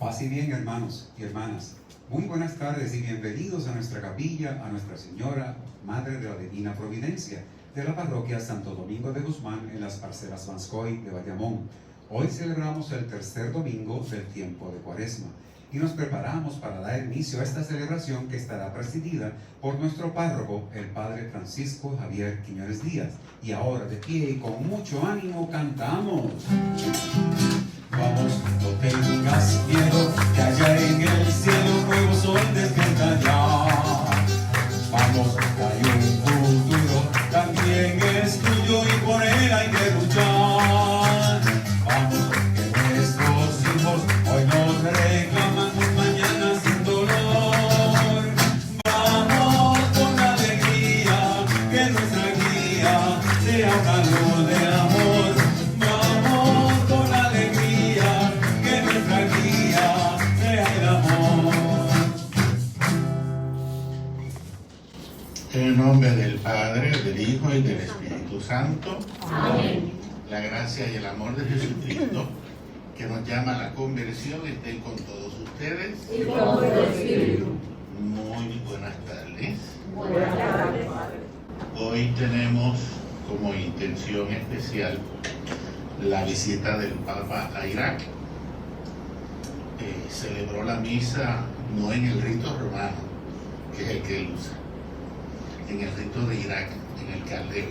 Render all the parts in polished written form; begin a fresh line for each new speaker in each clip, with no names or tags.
Paz y bien, hermanos y hermanas. Muy buenas tardes y bienvenidos a nuestra capilla, a Nuestra Señora, Madre de la Divina Providencia, de la parroquia Santo Domingo de Guzmán, en las parcelas Vanscoy de Bayamón. Hoy celebramos el tercer domingo del tiempo de Cuaresma y nos preparamos para dar inicio a esta celebración que estará presidida por nuestro párroco, el Padre Francisco Javier Quiñones Díaz. Y ahora, de pie y con mucho ánimo, cantamos. Vamos, no tengas miedo, que allá en el cielo nuevo sol despierta ya. Vamos, que hay un futuro, también es tuyo y por él hay que luchar. Vamos, que nuestros hijos hoy nos reclaman, mañana sin dolor. Vamos con alegría, que nuestra guía sea una luz de amor. Vamos con alegría, que nuestra guía sea el amor.
En el nombre del Padre, del Hijo y del Espíritu Santo.
Amén.
La gracia y el amor de Jesucristo, que nos llama a la conversión, estén con todos ustedes.
Y con tu espíritu.
Muy buenas tardes.
Buenas tardes, Padre.
Hoy tenemos como intención especial la visita del Papa a Irak. Celebró la misa no en el rito romano, que es el que él usa, en el rito de Irak, en el caldeo,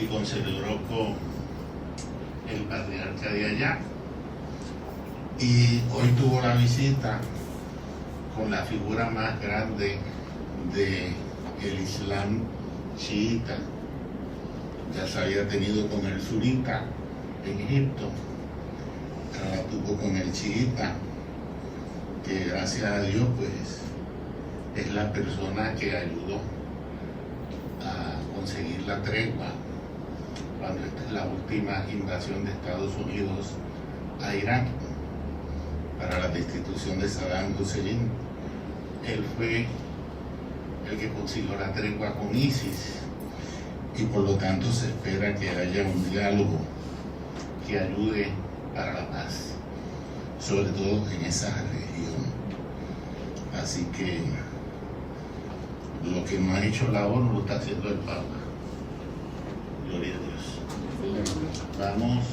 y concelebró con el patriarca de allá. Y hoy tuvo la visita con la figura más grande del Islam chiita. Ya se había tenido con el sunita en Egipto, ahora la tuvo con el chiita, que gracias a Dios pues es la persona que ayudó a conseguir la tregua cuando esta es la última invasión de Estados Unidos a Irak para la destitución de Saddam Hussein. Él fue el que consiguió la tregua con ISIS y por lo tanto se espera que haya un diálogo que ayude para la paz, sobre todo en esa región. Así que lo que no ha hecho la ONU lo está haciendo el Papa. Gloria a Dios. Vamos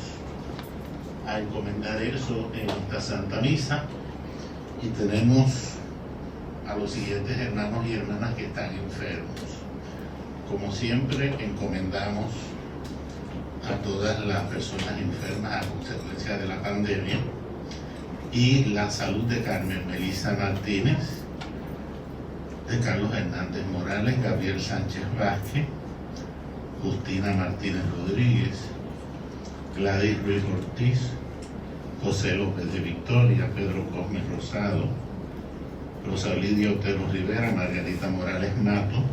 a encomendar eso en esta Santa Misa y tenemos a los siguientes hermanos y hermanas que están enfermos. Como siempre, encomendamos a todas las personas enfermas a consecuencia de la pandemia y la salud de Carmen Melissa Martínez, de Carlos Hernández Morales, Gabriel Sánchez Vázquez, Justina Martínez Rodríguez, Gladys Ruiz Ortiz, José López de Victoria, Pedro Cosme Rosado, Rosalidia Otero Rivera, Margarita Morales Mato,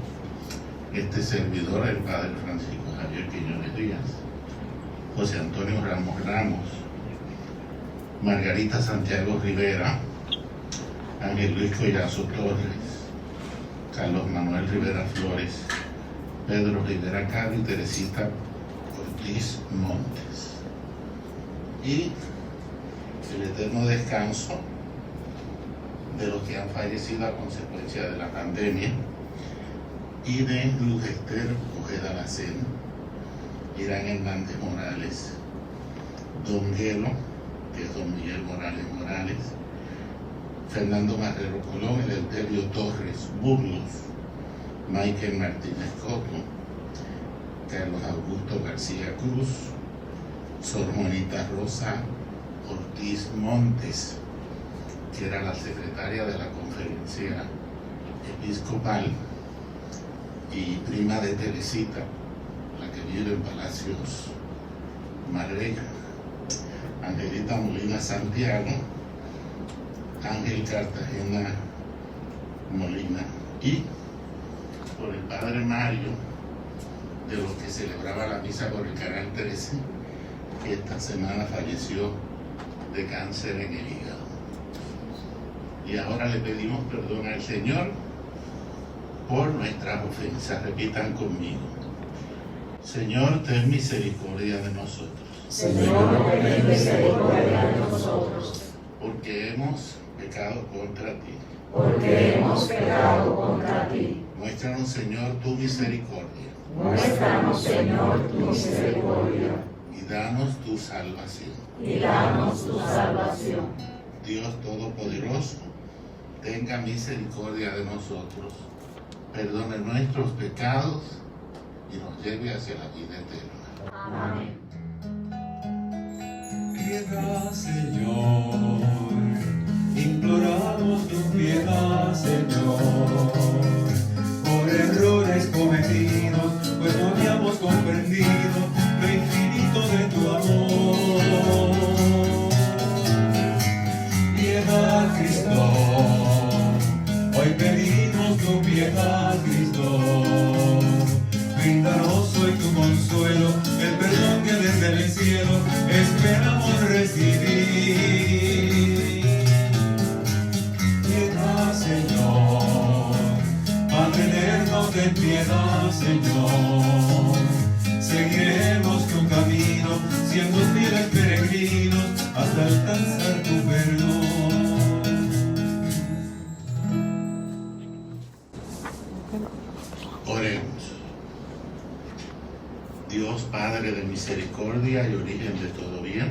este servidor, el Padre Francisco Javier Quiñones Díaz, José Antonio Ramos Ramos, Margarita Santiago Rivera, Ángel Luis Collazo Torres, Carlos Manuel Rivera Flores, Pedro Rivera Caro y Teresita Ortiz Montes. Y el eterno descanso de los que han fallecido a consecuencia de la pandemia y de Luz Esther Ojeda Lacén, Irán Hernández Morales, Don Guelo, que es Don Miguel Morales Morales, Fernando Marrero Colón, Eleuterio Torres Burgos, Michael Martínez Coto, Carlos Augusto García Cruz, Sor Juanita Rosa Ortiz Montes, que era la secretaria de la conferencia episcopal y prima de Teresita, la que vive en Palacios Magrella, Angelita Molina Santiago, Ángel Cartagena Molina, y por el Padre Mario, de los que celebraba la misa por el Canal 13, que esta semana falleció de cáncer en el hígado. Y ahora le pedimos perdón al Señor por nuestras ofensas. Repitan conmigo: Señor, ten misericordia de nosotros.
Señor, ten misericordia de nosotros.
pecado contra ti.
porque hemos pecado contra ti.
Muéstranos, Señor, tu misericordia
Muéstranos, Señor, tu misericordia
y danos tu salvación.
y danos tu salvación.
Dios Todopoderoso, tenga misericordia de nosotros, perdone nuestros pecados y nos lleve hacia la vida eterna.
Amén.
Piedad, Señor, imploramos tu piedad, Señor, por errores cometidos, pues no habíamos comprendido lo infinito de tu amor. Piedad, Cristo, hoy pedimos tu piedad, Cristo. Brindanos hoy tu consuelo, el perdón que desde el cielo esperamos recibir. Piedad, Señor, Padre eterno, ten piedad, Señor. Seguiremos tu camino, siendo fieles peregrinos, hasta alcanzar tu perdón.
Oremos. Dios Padre de misericordia y origen de todo bien,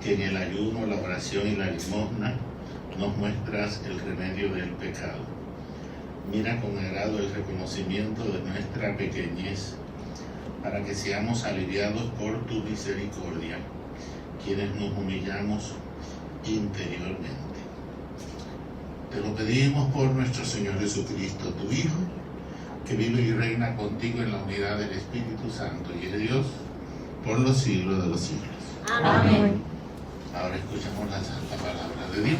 que en el ayuno, la oración y la limosna nos muestras el remedio del pecado. Mira con agrado el reconocimiento de nuestra pequeñez, para que seamos aliviados por tu misericordia, quienes nos humillamos interiormente. Te lo pedimos por nuestro Señor Jesucristo, tu Hijo, que vive y reina contigo en la unidad del Espíritu Santo y de Dios por los siglos de los siglos.
Amén.
Ahora escuchamos la santa palabra de Dios.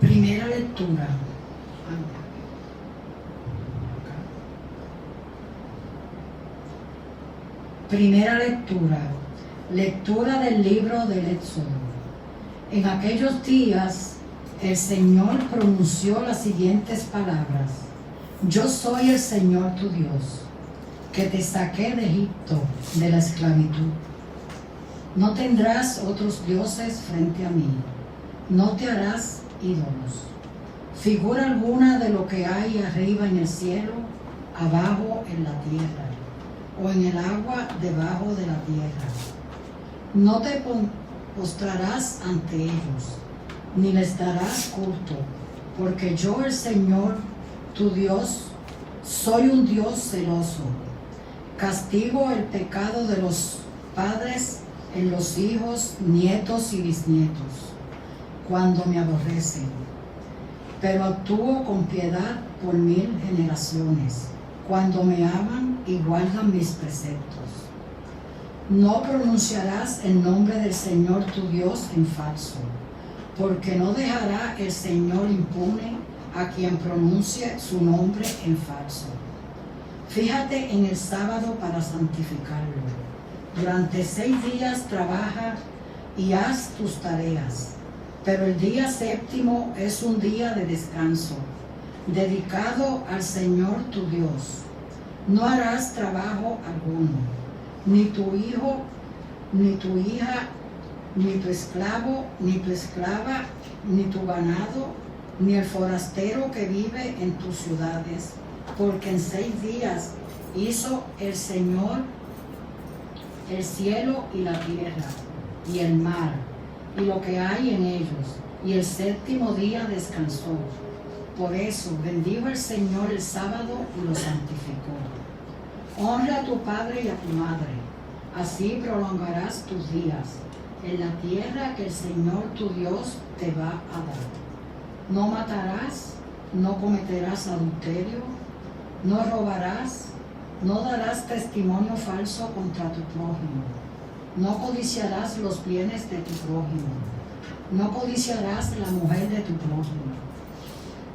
Primera lectura. Primera lectura. Lectura del libro del Éxodo. En aquellos días el Señor pronunció las siguientes palabras: Yo soy el Señor tu Dios, que te saqué de Egipto, de la esclavitud. No tendrás otros dioses frente a mí. No te harás ídolos. Figura alguna de lo que hay arriba en el cielo, abajo en la tierra, o en el agua debajo de la tierra. No te postrarás ante ellos, ni les darás culto, porque yo, el Señor, tu Dios, soy un Dios celoso. Castigo el pecado de los padres en los hijos, nietos y bisnietos, cuando me aborrecen, pero actúo con piedad por 1000 generaciones, cuando me aman y guardan mis preceptos. No pronunciarás el nombre del Señor tu Dios en falso, porque no dejará el Señor impune a quien pronuncie su nombre en falso. Fíjate en el sábado para santificarlo. Durante 6 días trabaja y haz tus tareas, pero el día séptimo es un día de descanso, dedicado al Señor tu Dios. No harás trabajo alguno, ni tu hijo, ni tu hija, ni tu esclavo, ni tu esclava, ni tu ganado, ni el forastero que vive en tus ciudades, porque en 6 días hizo el Señor el cielo y la tierra, y el mar, y lo que hay en ellos, y el séptimo día descansó. Por eso bendijo el Señor el sábado y lo santificó. Honra a tu padre y a tu madre, así prolongarás tus días en la tierra que el Señor tu Dios te va a dar. No matarás, no cometerás adulterio, no robarás, no darás testimonio falso contra tu prójimo, no codiciarás los bienes de tu prójimo, no codiciarás la mujer de tu prójimo,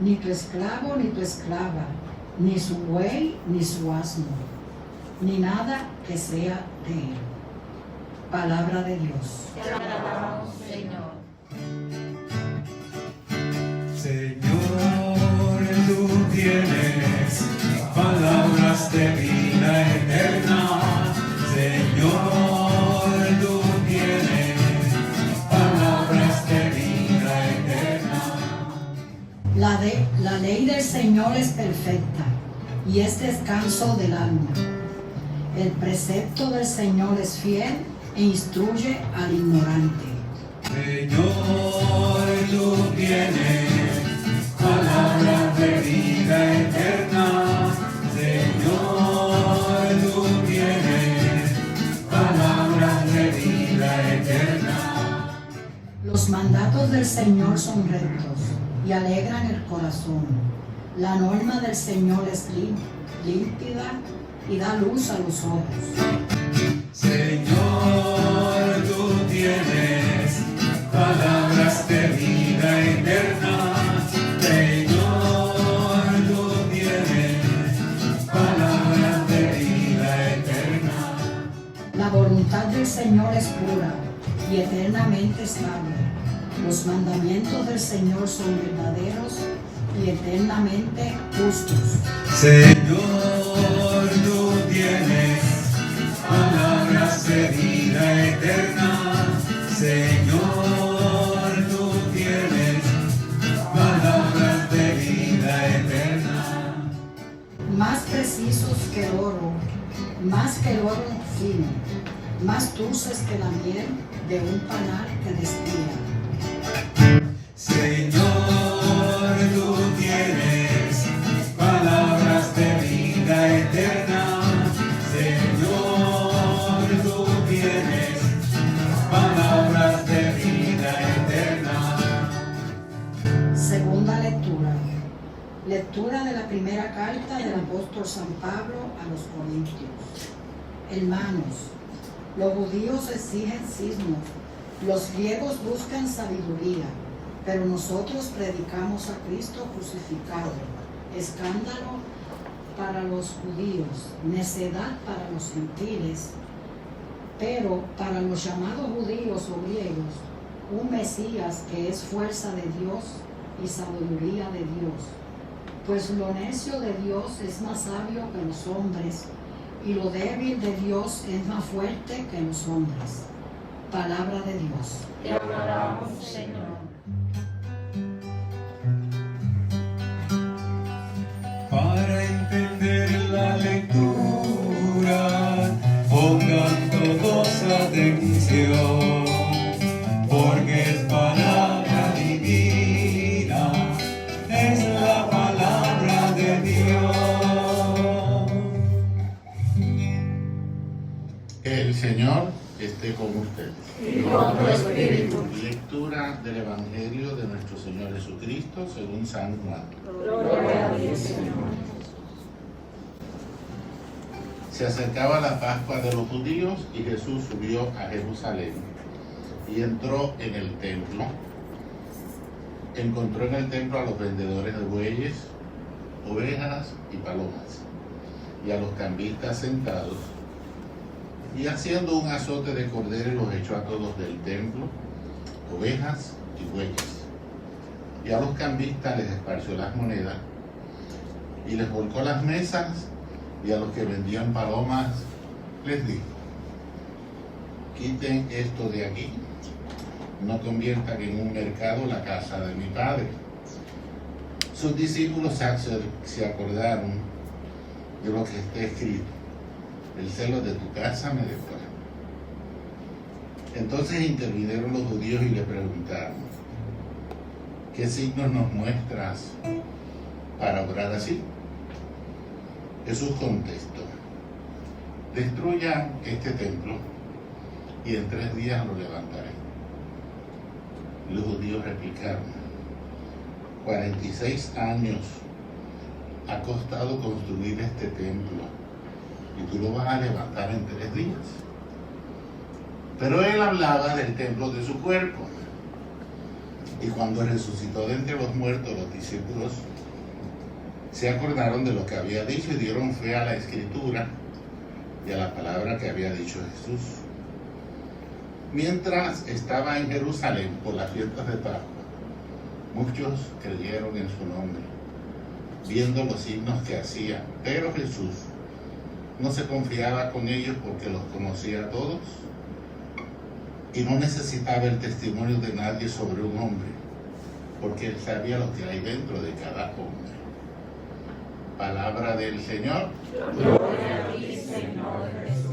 ni tu esclavo ni tu esclava, ni su buey ni su asno, ni nada que sea de él. Palabra de Dios.
Te alabamos, Señor.
Señor, tú tienes palabras de vida eterna. Señor, tú tienes palabras de vida eterna.
La ley del Señor es perfecta y es descanso del alma. El precepto del Señor es fiel e instruye al ignorante.
Señor, tú tienes palabras de vida eterna. Señor, tú tienes palabras de vida eterna.
Los mandatos del Señor son rectos y alegran el corazón. La norma del Señor es límpida y da luz a los ojos.
Señor, tú tienes palabras de vida eterna. Señor, tú tienes palabras de vida eterna.
La voluntad del Señor es pura y eternamente estable. Los mandamientos del Señor son verdaderos y eternamente justos.
Señor, tú tienes palabras de vida eterna. Señor, tú tienes palabras de vida eterna.
Más precisos que el oro, más que el oro fino, más dulces que la miel de un panal que destila.
Señor, tú tienes palabras de vida eterna. Señor, tú tienes palabras de vida eterna.
Segunda lectura. Lectura de la primera carta del apóstol San Pablo a los Corintios. Hermanos, los judíos exigen cismos, los griegos buscan sabiduría, pero nosotros predicamos a Cristo crucificado, escándalo para los judíos, necedad para los gentiles, pero para los llamados judíos o griegos, un Mesías que es fuerza de Dios y sabiduría de Dios. Pues lo necio de Dios es más sabio que los hombres, y lo débil de Dios es más fuerte que los hombres. Palabra de Dios.
Te alabamos, Señor.
Para entender la lectura, pongan todos atención, porque es palabra divina, es la palabra de Dios.
El Señor esté con ustedes.
Y con tu espíritu.
Lectura del Evangelio de nuestro Señor Jesucristo según San Juan.
Gloria a Dios, Señor.
Se acercaba la Pascua de los judíos y Jesús subió a Jerusalén y entró en el templo. Encontró en el templo a los vendedores de bueyes, ovejas y palomas, y a los cambistas sentados, y haciendo un azote de corderos los echó a todos del templo, ovejas y bueyes. Y a los cambistas les esparció las monedas, y les volcó las mesas, y a los que vendían palomas les dijo: quiten esto de aquí, no conviertan en un mercado la casa de mi Padre. Sus discípulos se acordaron de lo que está escrito: el celo de tu casa me devora. Entonces intervinieron los judíos y le preguntaron: ¿qué signos nos muestras para obrar así? Jesús contestó: destruyan este templo y en 3 días lo levantaré. Los judíos replicaron: 46 años ha costado construir este templo y tú lo vas a levantar en 3 días. Pero él hablaba del templo de su cuerpo. Y cuando resucitó de entre los muertos, los discípulos se acordaron de lo que había dicho y dieron fe a la Escritura y a la palabra que había dicho Jesús. Mientras estaba en Jerusalén por las fiestas de Pascua, muchos creyeron en su nombre, viendo los signos que hacía. Pero Jesús no se confiaba con ellos porque los conocía a todos y no necesitaba el testimonio de nadie sobre un hombre, porque él sabía lo que hay dentro de cada hombre. Palabra del Señor.
Gloria a ti, Señor Jesús.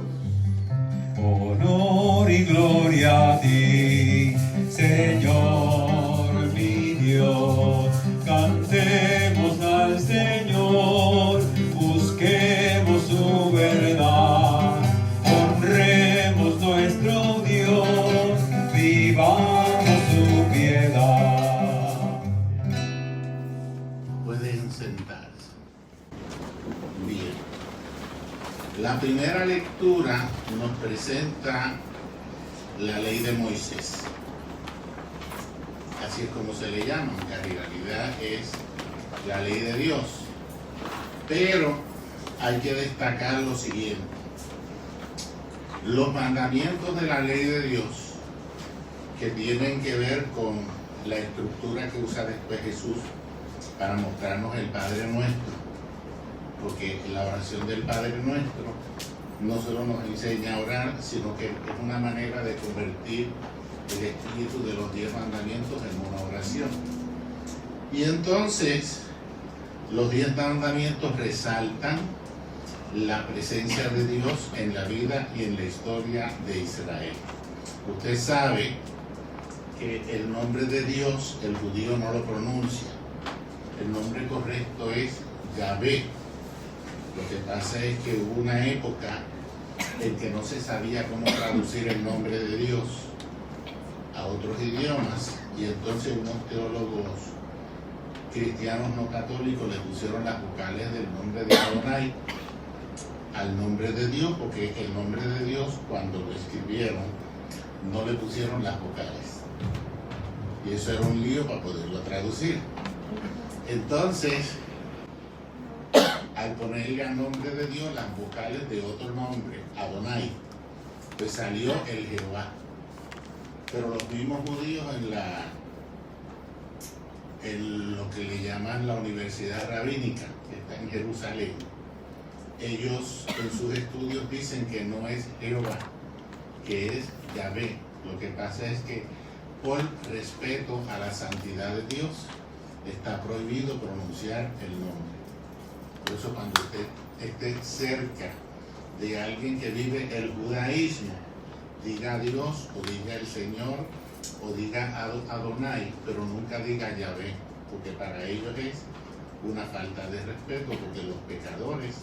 Honor y gloria a ti, Señor mi Dios. Cantemos al Señor, busquemos su verdad, honremos nuestro Dios, vivamos su piedad.
Pueden sentarse. Bien. La primera lectura nos presenta la ley de Moisés. Así es como se le llama, que en realidad es la ley de Dios. Pero hay que destacar lo siguiente: los mandamientos de la ley de Dios, que tienen que ver con la estructura que usa después Jesús para mostrarnos el Padre Nuestro, porque la oración del Padre Nuestro no solo nos enseña a orar, sino que es una manera de convertir el espíritu de los 10 mandamientos en una oración. Y entonces los 10 mandamientos resaltan la presencia de Dios en la vida y en la historia de Israel. Usted sabe que el nombre de Dios el judío no lo pronuncia. El nombre correcto es Yahvé. Lo que pasa es que hubo una época en que no se sabía cómo traducir el nombre de Dios a otros idiomas, y entonces unos teólogos cristianos no católicos le pusieron las vocales del nombre de Adonai al nombre de Dios, porque el nombre de Dios, cuando lo escribieron, no le pusieron las vocales, y eso era un lío para poderlo traducir. Entonces, al ponerle al nombre de Dios las vocales de otro nombre, Adonai, pues salió el Jehová. Pero los mismos judíos en lo que le llaman la Universidad Rabínica, que está en Jerusalén, ellos en sus estudios dicen que no es Jehová, que es Yahvé. Lo que pasa es que por respeto a la santidad de Dios está prohibido pronunciar el nombre. Por eso cuando usted esté cerca de alguien que vive el judaísmo, diga Dios o diga el Señor o diga Adonai, pero nunca diga Yahvé, porque para ellos es una falta de respeto, porque los pecadores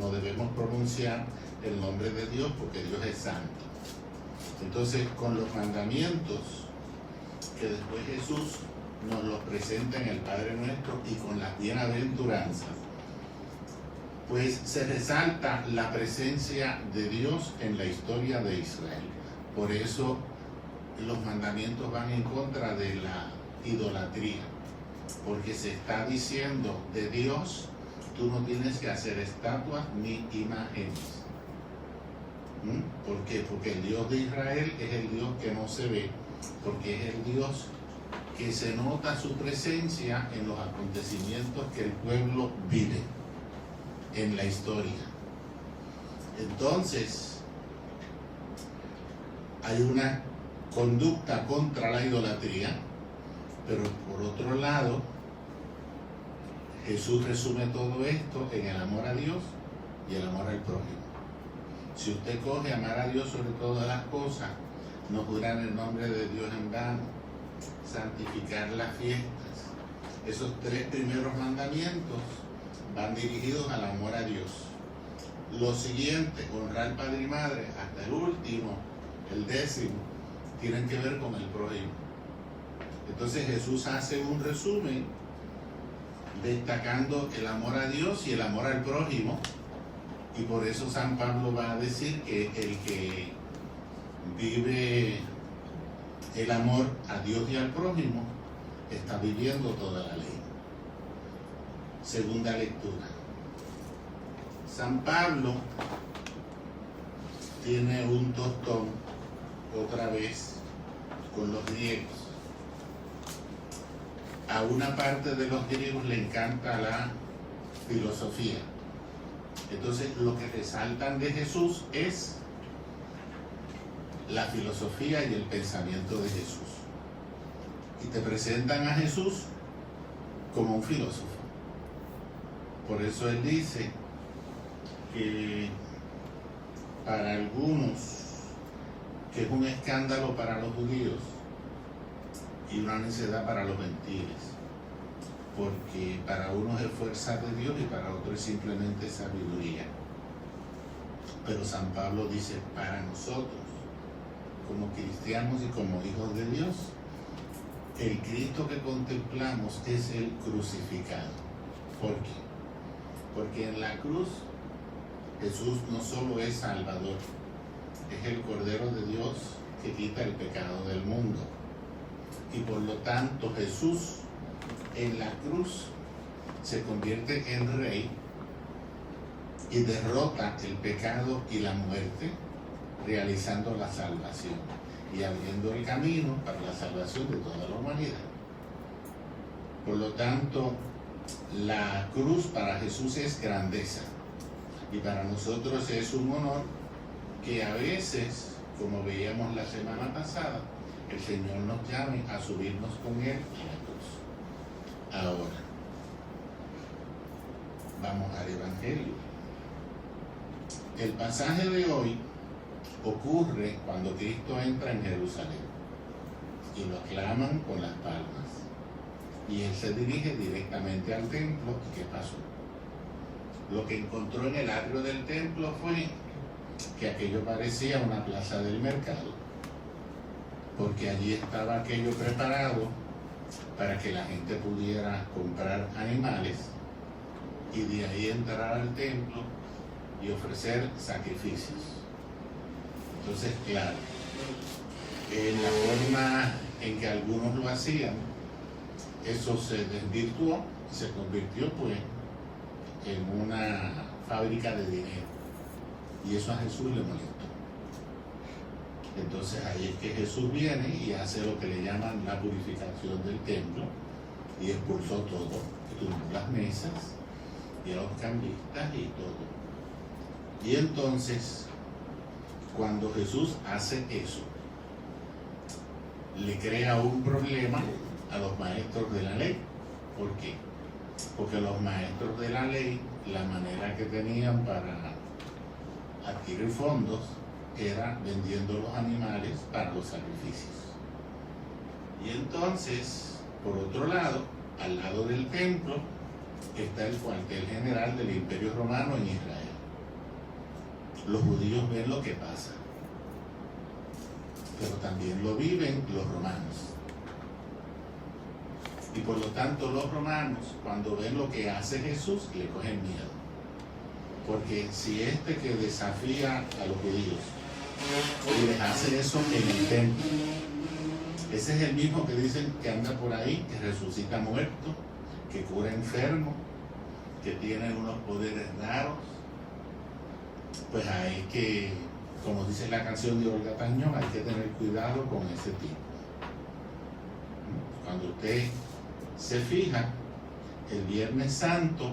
no debemos pronunciar el nombre de Dios porque Dios es santo. Entonces, con los mandamientos que después Jesús nos los presenta en el Padre Nuestro y con las bienaventuranzas, pues se resalta la presencia de Dios en la historia de Israel. Por eso los mandamientos van en contra de la idolatría, porque se está diciendo de Dios, tú no tienes que hacer estatuas ni imágenes. ¿Por qué? Porque el Dios de Israel es el Dios que no se ve, porque es el Dios que se nota su presencia en los acontecimientos que el pueblo vive en la historia. Entonces, hay una conducta contra la idolatría, pero por otro lado, Jesús resume todo esto en el amor a Dios y el amor al prójimo. Si usted coge amar a Dios sobre todas las cosas, no jurar el nombre de Dios en vano, santificar las fiestas, esos 3 primeros mandamientos van dirigidos al amor a Dios. Los siguientes, honrar padre y madre, hasta el último, el 10º, tienen que ver con el prójimo. Entonces Jesús hace un resumen destacando el amor a Dios y el amor al prójimo, y por eso San Pablo va a decir que el que vive el amor a Dios y al prójimo está viviendo toda la ley. Segunda lectura. San Pablo tiene un tostón otra vez con los griegos. A una parte de los griegos le encanta la filosofía. Entonces lo que resaltan de Jesús es la filosofía y el pensamiento de Jesús. Y te presentan a Jesús como un filósofo. Por eso él dice que para algunos, que es un escándalo para los judíos y una necedad para los gentiles, porque para unos es fuerza de Dios y para otros es simplemente sabiduría. Pero San Pablo dice, para nosotros, como cristianos y como hijos de Dios, el Cristo que contemplamos es el crucificado. ¿Por qué? Porque en la cruz Jesús no solo es Salvador, es el Cordero de Dios que quita el pecado del mundo. Y por lo tanto Jesús en la cruz se convierte en Rey y derrota el pecado y la muerte, realizando la salvación y abriendo el camino para la salvación de toda la humanidad. Por lo tanto, la cruz para Jesús es grandeza y para nosotros es un honor que a veces, como veíamos la semana pasada, el Señor nos llame a subirnos con Él a la cruz. Ahora, vamos al Evangelio. El pasaje de hoy ocurre cuando Cristo entra en Jerusalén y lo aclaman con las palmas. Y él se dirige directamente al templo. ¿Y qué pasó? Lo que encontró en el atrio del templo fue que aquello parecía una plaza del mercado, porque allí estaba aquello preparado para que la gente pudiera comprar animales y de ahí entrar al templo y ofrecer sacrificios. Entonces, claro, en la forma en que algunos lo hacían, eso se desvirtuó y se convirtió pues en una fábrica de dinero, y eso a Jesús le molestó. Entonces ahí es que Jesús viene y hace lo que le llaman la purificación del templo y expulsó todo, y tumbó las mesas y a los cambistas y todo. Y entonces, cuando Jesús hace eso, le crea un problema a los maestros de la ley. ¿Por qué? Porque los maestros de la ley, la manera que tenían para adquirir fondos era vendiendo los animales para los sacrificios. Y entonces, por otro lado, al lado del templo, está el cuartel general del Imperio Romano en Israel. Los judíos ven lo que pasa, pero también lo viven los romanos. Y por lo tanto los romanos, cuando ven lo que hace Jesús, le cogen miedo. Porque si este que desafía a los judíos y les hace eso en el templo, ese es el mismo que dicen que anda por ahí, que resucita muertos, que cura enfermos, que tiene unos poderes raros, pues hay que, como dice la canción de Olga Tañón, hay que tener cuidado con ese tipo. Cuando usted se fija, el Viernes Santo,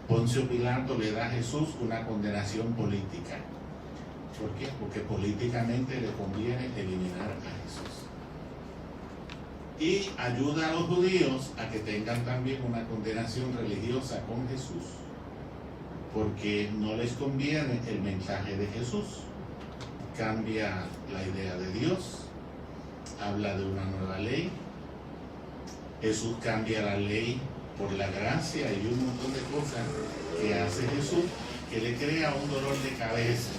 Poncio Pilato le da a Jesús una condenación política. ¿Por qué? Porque políticamente le conviene eliminar a Jesús. Y ayuda a los judíos a que tengan también una condenación religiosa con Jesús, porque no les conviene el mensaje de Jesús. Cambia la idea de Dios, habla de una nueva ley. Jesús cambia la ley por la gracia y un montón de cosas que hace Jesús que le crea un dolor de cabeza.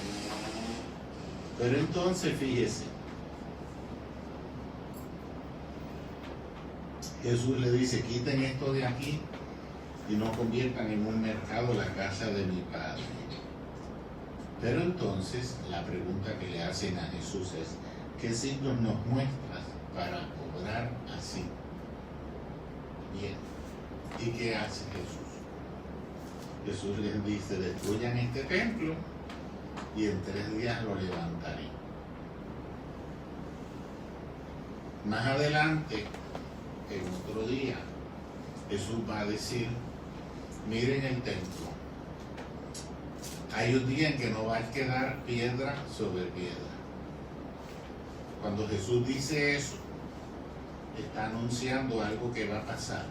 Pero entonces fíjese, Jesús le dice, quiten esto de aquí y no conviertan en un mercado la casa de mi Padre. Pero entonces la pregunta que le hacen a Jesús es, ¿qué signos nos muestras para obrar así? Bien, ¿y qué hace Jesús? Jesús les dice, destruyan este templo y en 3 días lo levantaré. Más adelante, en otro día, Jesús va a decir, miren el templo. Hay un día en que no va a quedar piedra sobre piedra. Cuando Jesús dice eso, está anunciando algo que va a pasar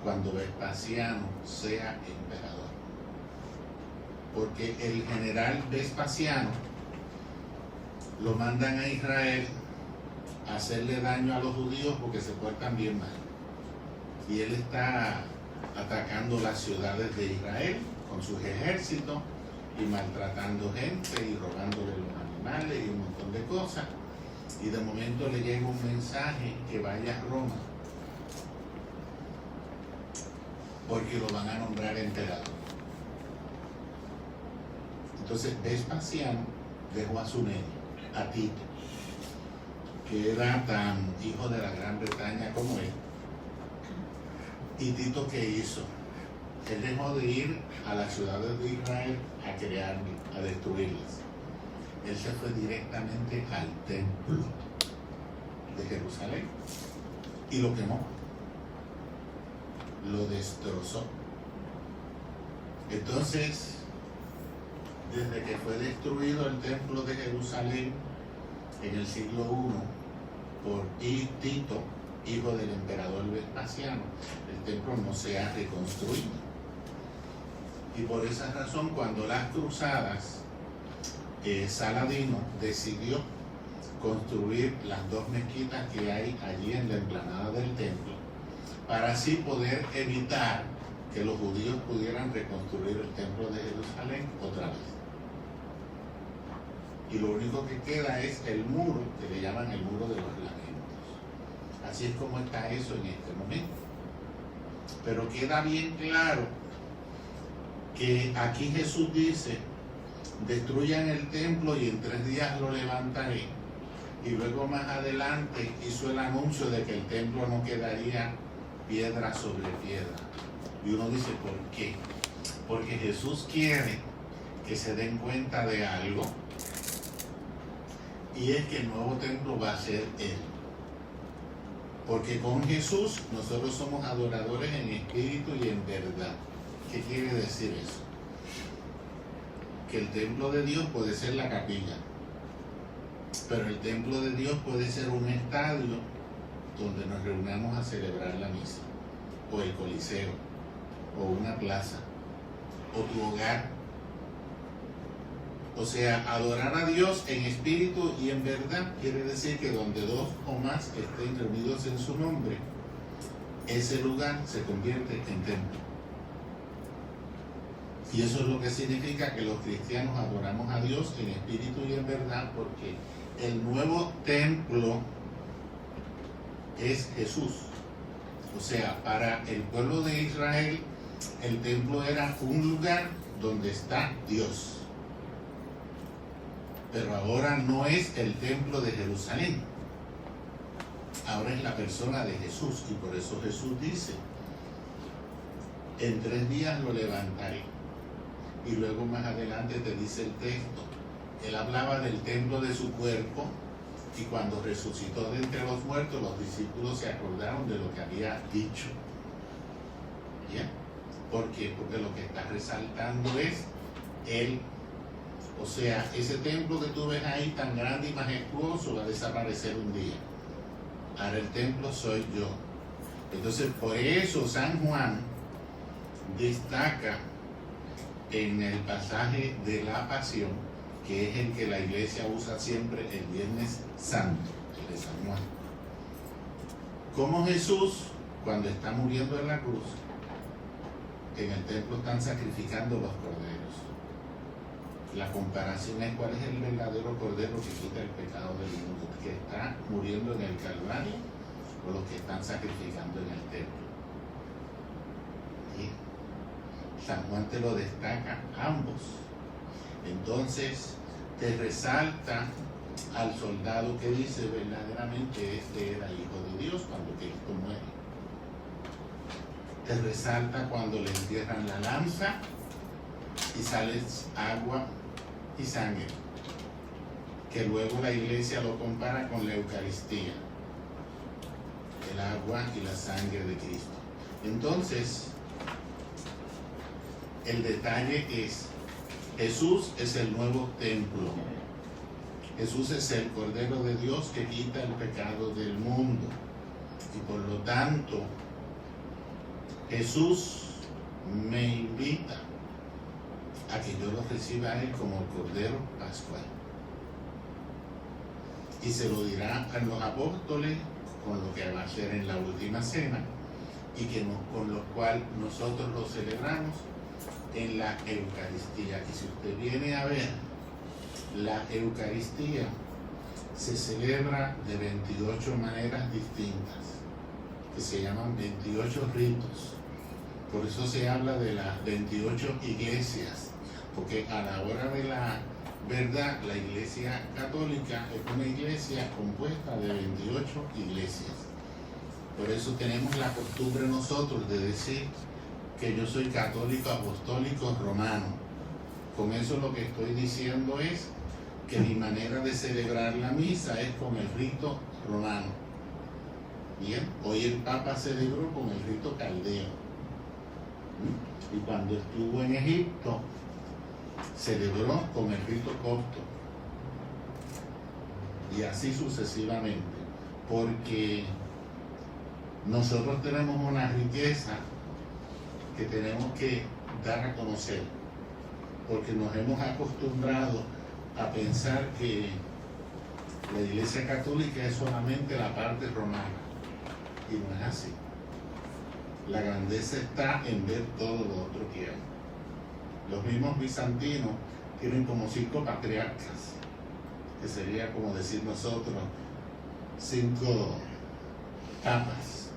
cuando Vespasiano sea emperador. Porque el general Vespasiano lo mandan a Israel a hacerle daño a los judíos porque se portan bien mal. Y él está atacando las ciudades de Israel con sus ejércitos y maltratando gente y robándole los animales y un montón de cosas. Y de momento le llega un mensaje que vaya a Roma porque lo van a nombrar emperador. Entonces Vespasiano dejó a su nene, a Tito, que era tan hijo de la Gran Bretaña como él. ¿Y Tito qué hizo? Él dejó de ir a las ciudades de Israel a crear, a destruirlas. Él se fue directamente al templo de Jerusalén y lo quemó, lo destrozó. Entonces, desde que fue destruido el templo de Jerusalén en el siglo I por Tito, hijo del emperador Vespasiano, el templo no se ha reconstruido. Y por esa razón, cuando las cruzadas, Saladino decidió construir las 2 mezquitas que hay allí en la explanada del templo, para así poder evitar que los judíos pudieran reconstruir el templo de Jerusalén otra vez. Y lo único que queda es el muro, que le llaman el muro de los lamentos. Así es como está eso en este momento. Pero queda bien claro que aquí Jesús dice, destruyan el templo y en 3 días lo levantaré. Y luego más adelante hizo el anuncio de que el templo no quedaría piedra sobre piedra. Y uno dice, ¿por qué? Porque Jesús quiere que se den cuenta de algo, y es que el nuevo templo va a ser Él. Porque con Jesús nosotros somos adoradores en espíritu y en verdad. ¿Qué quiere decir eso? Que el templo de Dios puede ser la capilla, pero el templo de Dios puede ser un estadio donde nos reunamos a celebrar la misa, o el coliseo, o una plaza, o tu hogar. O sea, adorar a Dios en espíritu y en verdad quiere decir que donde 2 o más estén reunidos en su nombre, ese lugar se convierte en templo. Y eso es lo que significa que los cristianos adoramos a Dios en espíritu y en verdad, porque el nuevo templo es Jesús. O sea, para el pueblo de Israel, el templo era un lugar donde está Dios. Pero ahora no es el templo de Jerusalén. Ahora es la persona de Jesús. Y por eso Jesús dice, en 3 días lo levantaré. Y luego más adelante te dice el texto. Él hablaba del templo de su cuerpo. Y cuando resucitó de entre los muertos, los discípulos se acordaron de lo que había dicho. ¿Ya? ¿Por qué? Porque lo que está resaltando es Él. O sea, ese templo que tú ves ahí tan grande y majestuoso va a desaparecer un día. Ahora el templo soy yo. Entonces, por eso San Juan destaca en el pasaje de la Pasión, que es el que la iglesia usa siempre el Viernes Santo, el de San Juan. Como Jesús, cuando está muriendo en la cruz, en el templo están sacrificando los corderos. La comparación es cuál es el verdadero cordero que quita el pecado del mundo, que está muriendo en el Calvario o los que están sacrificando en el templo. ¿Sí? San Juan te lo destaca ambos. Entonces te resalta al soldado que dice verdaderamente este era hijo de Dios cuando Cristo muere. Te resalta cuando le entierran la lanza y sale agua y sangre, que luego la iglesia lo compara con la Eucaristía, el agua y la sangre de Cristo. Entonces, el detalle es, Jesús es el nuevo templo. Jesús es el Cordero de Dios que quita el pecado del mundo. Y por lo tanto, Jesús me invita a que yo lo reciba a Él como el Cordero Pascual. Y se lo dirá a los apóstoles con lo que va a hacer en la última cena y con lo cual nosotros lo celebramos en la Eucaristía. Y si usted viene a ver, la Eucaristía se celebra de 28 maneras distintas, que se llaman 28 ritos. Por eso se habla de las 28 iglesias, porque a la hora de la verdad, la Iglesia Católica es una iglesia compuesta de 28 iglesias. Por eso tenemos la costumbre nosotros de decir que yo soy católico apostólico romano. Con eso lo que estoy diciendo es que mi manera de celebrar la misa es con el rito romano. Bien, hoy el Papa celebró con el rito caldeo. Y cuando estuvo en Egipto, celebró con el rito copto. Y así sucesivamente. Porque nosotros tenemos una riqueza que tenemos que dar a conocer. Porque nos hemos acostumbrado a pensar que la Iglesia Católica es solamente la parte romana. Y no es así. La grandeza está en ver todo lo otro que hay. Los mismos bizantinos tienen como 5 patriarcas, que sería como decir nosotros 5 papas,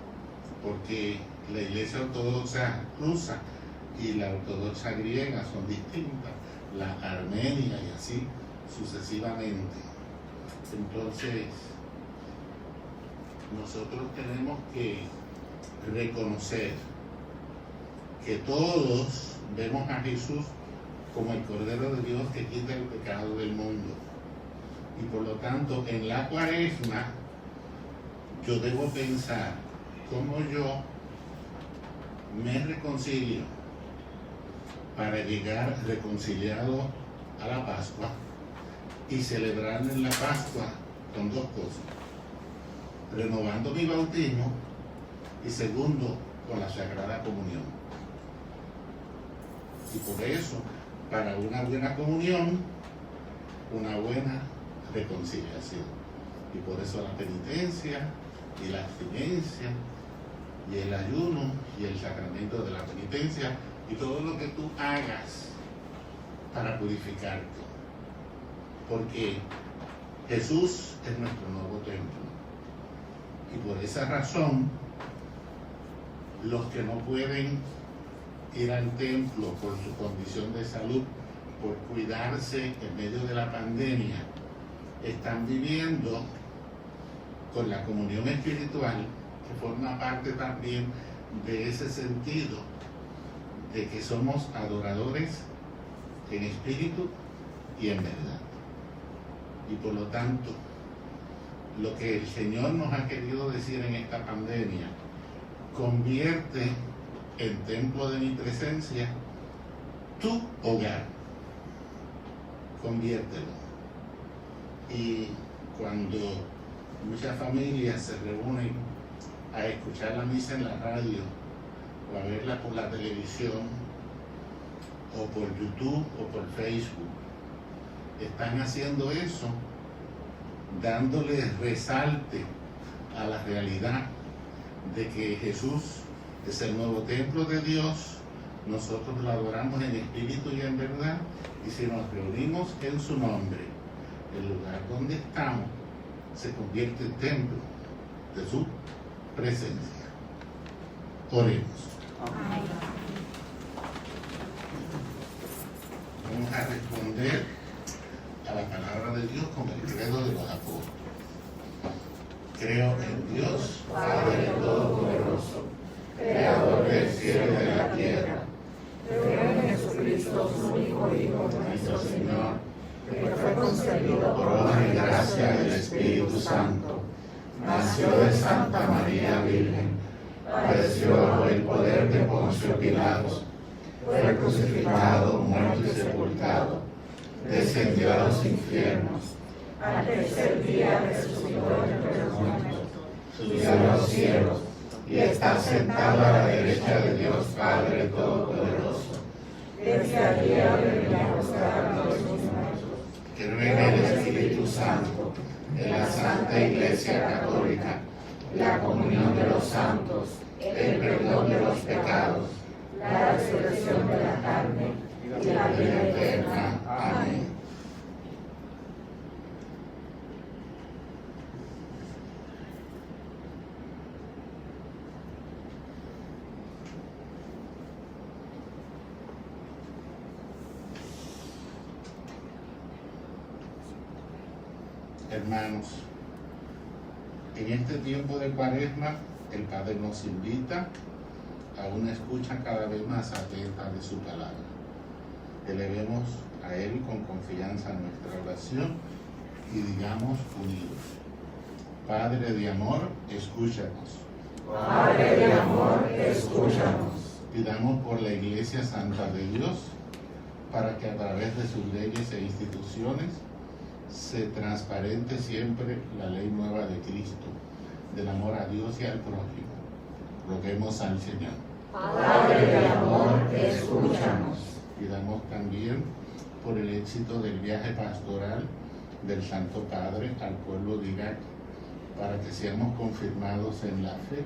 porque la Iglesia Ortodoxa rusa y la Ortodoxa griega son distintas, la armenia y así sucesivamente. Entonces, nosotros tenemos que reconocer que todos vemos a Jesús como el Cordero de Dios que quita el pecado del mundo. Y por lo tanto, en la Cuaresma, yo debo pensar cómo yo me reconcilio para llegar reconciliado a la Pascua y celebrar en la Pascua con 2 cosas: renovando mi bautismo y segundo, con la Sagrada Comunión. Y por eso, para una buena comunión, una buena reconciliación. Y por eso la penitencia y la abstinencia y el ayuno y el sacramento de la penitencia y todo lo que tú hagas para purificarte. Porque Jesús es nuestro nuevo templo. Y por esa razón, los que no pueden ir al templo por su condición de salud, por cuidarse en medio de la pandemia, están viviendo con la comunión espiritual, que forma parte también de ese sentido de que somos adoradores en espíritu y en verdad. Y por lo tanto, lo que el Señor nos ha querido decir en esta pandemia: convierte en templo de mi presencia tu hogar, conviértelo. Y cuando muchas familias se reúnen a escuchar la misa en la radio o a verla por la televisión o por YouTube o por Facebook, están haciendo eso dándole resalte a la realidad de que Jesús es el nuevo templo de Dios, nosotros lo adoramos en espíritu y en verdad, Y si nos reunimos en su nombre, el lugar donde estamos se convierte en templo de su presencia. Oremos. Vamos a responder a la palabra de Dios con el credo de los apóstoles. Creo en Dios, Padre Todopoderoso, Creador del cielo y de la tierra.
Creo en Jesucristo, su único Hijo, nuestro Señor, que fue concebido
Por obra y gracia del Espíritu Santo, nació de Santa María Virgen, padeció bajo el poder de Poncio Pilatos, fue crucificado, muerto y sepultado, descendió a los infiernos,
al tercer día resucitó entre los muertos,
subió a los cielos y está sentado a la derecha de Dios Padre Todopoderoso.
desde allí abre a juzgar a los muertos.
Creo en el Espíritu Santo, en la Santa Iglesia Católica, la comunión de los santos, el perdón de los pecados,
La resurrección de la carne y la
la vida
vida
eterna.
eterna.
Amén. Hermanos, en este tiempo de Cuaresma, el Padre nos invita a una escucha cada vez más atenta de su palabra. Elevemos a Él con confianza nuestra oración y digamos unidos: Padre de amor, escúchanos.
Padre de amor, escúchanos.
Pidamos por la Iglesia Santa de Dios, para que a través de sus leyes e instituciones se transparente siempre la ley nueva de Cristo, del amor a Dios y al prójimo. Roguemos al Señor.
Padre de amor, escúchanos.
Pidamos también por el éxito del viaje pastoral del Santo Padre al pueblo de Irak, para que seamos confirmados en la fe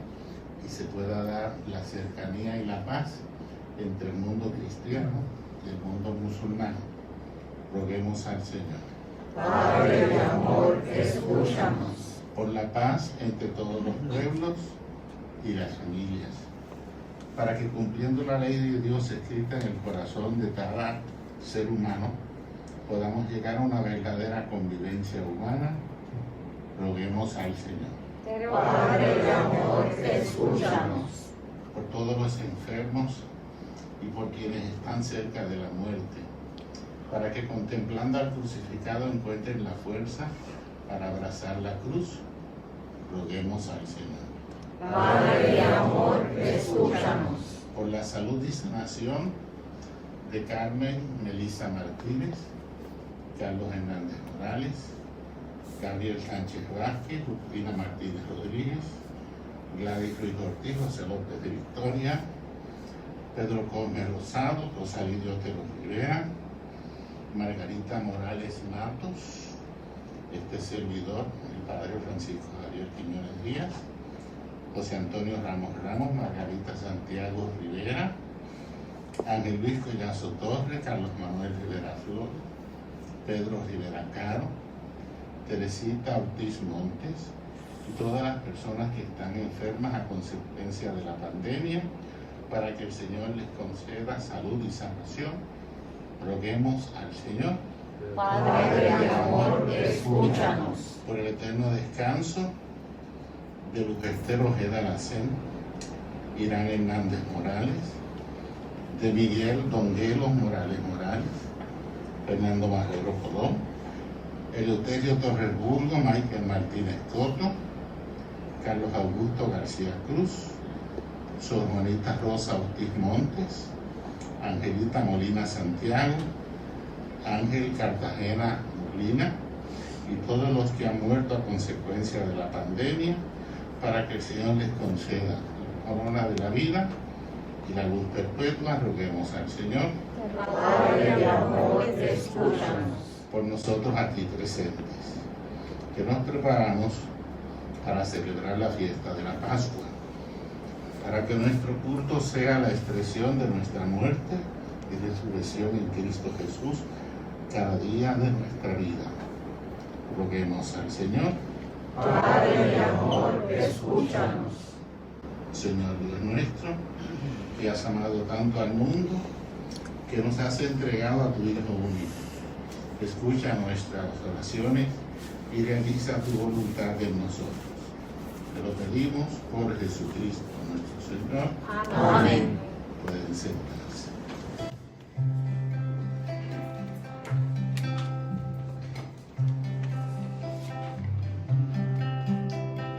y se pueda dar la cercanía y la paz entre el mundo cristiano y el mundo musulmán. Roguemos al Señor.
Padre de amor, escúchanos.
Por la paz entre todos los pueblos y las familias, para que cumpliendo la ley de Dios escrita en el corazón de cada ser humano, podamos llegar a una verdadera convivencia humana. Roguemos al Señor.
Padre de amor, escúchanos.
Por todos los enfermos y por quienes están cerca de la muerte, para que contemplando al crucificado encuentren la fuerza para abrazar la cruz. Roguemos al Señor.
Padre de amor, escúchanos.
Por la salud y sanación de Carmen Melissa Martínez, Carlos Hernández Morales, Gabriel Sánchez Vázquez, Justina Martínez Rodríguez, Gladys Ruiz Ortiz, José López de Victoria, Pedro Cosme Rosado, Rosalío Otero Rivera, Margarita Morales Matos, este servidor, el Padre Francisco Javier Quiñones Díaz, José Antonio Ramos Ramos, Margarita Santiago Rivera, Ángel Luis Collazo Torres, Carlos Manuel Rivera Flores, Pedro Rivera Caro, Teresita Ortiz Montes y todas las personas que están enfermas a consecuencia de la pandemia, para que el Señor les conceda salud y sanación. Roguemos al Señor.
Padre de amor, escúchanos.
Por el eterno descanso de Lucester Ojeda Lacén, Irán Hernández Morales, de Miguel Donguelo Morales Morales, Fernando Marrero Colón, Eleuterio Torres Burgo, Michael Martínez Coto, Carlos Augusto García Cruz, Sor Juanita Rosa Ortiz Montes, Angelita Molina Santiago, Ángel Cartagena Molina y todos los que han muerto a consecuencia de la pandemia, para que el Señor les conceda la corona de la vida y la luz perpetua. Roguemos al Señor.
Padre de amor, escúchanos.
Por nosotros aquí presentes, que nos preparamos para celebrar la fiesta de la Pascua, para que nuestro culto sea la expresión de nuestra muerte y resurrección en Cristo Jesús. cada día de nuestra vida. Roguemos al Señor.
Padre de amor, escúchanos.
Señor Dios nuestro, que has amado tanto al mundo, que nos has entregado a tu Hijo único. Escucha nuestras oraciones y realiza tu voluntad en nosotros. Te lo pedimos por Jesucristo nuestro Señor.
Amén.
Pueden sentarse.